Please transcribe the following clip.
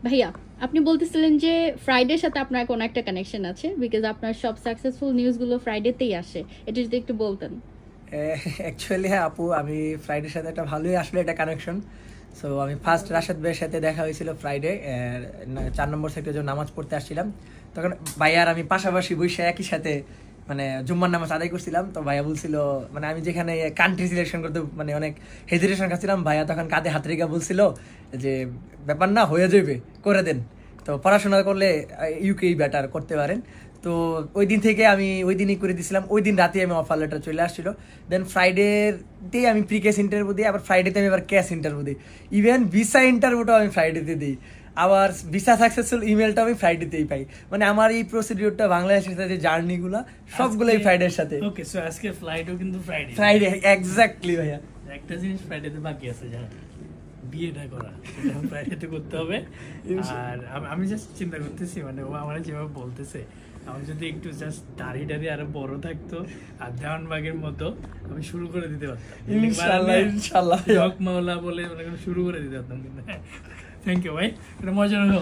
ভাইয়া, আপনি বলতেছিলেন যে ফ্রাইডের সাথে আপনার কোনো একটা কানেকশন আছে, বিকজ আপনার সব সাকসেসফুল নিউজগুলো ফ্রাইডেতেই আসে। এটা যদি একটু বলতেন। অ্যাকচুয়ালি হ্যাঁ আপু, আমি ফ্রাইডের সাথে একটা ভালোই আসলে একটা কানেকশন। সো আমি ফার্স্ট রাশেদ ভাইয়ের সাথে দেখা হয়েছিল ফ্রাইডে, 4 নম্বর সেক্টরে যখন নামাজ পড়তে আসছিলাম, তখন ভাইয়া আর আমি পাশাপাশি বসে একই সাথে মানে জুম্মার নামাজ আদায় করছিলাম। তো ভাইয়া বলছিল, মানে আমি যেখানে কান্ট্রি সিলেকশন করতে মানে অনেক হেজিটেশন খাচ্ছিলাম, ভাইয়া তখন কাঁধে হাত রেখে বলছিল যে ব্যাপার না, হয়ে যাবে, করে দেন। তো পড়াশোনা করলে ইউকেই বেটার করতে পারেন। তো ওই দিন থেকে আমি ওই দিনই করে দিয়েছিলাম, ওই দিন রাতে আমি অফার লেটার চলে আসছিল। দেন ফ্রাইডেতেই আমি প্রি কেস ইন্টারভিউ দিই, আবার ফ্রাইডেতে আমি আবার ক্যাশ ইন্টারভিউ দিই। ইভেন ভিসা ইন্টারভিউটাও আমি ফ্রাইডেতে দিই, আবার ভিসা সাকসেসফুল ইমেলটা আমি ফ্রাইডেতেই পাই। মানে আমার এই প্রসিডিউরটা বাংলাদেশের সাথে জার্নিগুলো সবগুলোই ফ্রাইডের সাথে। ওকে, সো আজকে ফ্লাইটও কিন্তু ফ্রাইডে। ফ্রাইডে এক্স্যাক্টলি ভাইয়া। একটা জিনিস ফ্রাইডেতে বাকি আছে, জানো, বিয়েটা করা। এটা ফ্রাইডেতে করতে হবে। আর আমি জাস্ট চিন্তা করতেছি, মানে ও আমার যেভাবে বলতেছে, আমার যদি একটু জাস্ট দাড়ি টাড়ি আরো বড় থাকতো আর দেওয়ানবাগের মতো, আমি শুরু করে দিতে পারতাম ইনশাআল্লাহ ইনশাআল্লাহ হক মাওলা বলে শুরু করে দিতে পারতাম। কিন্তু থ্যাংক ইউ ভাই, এটা মজা হলো।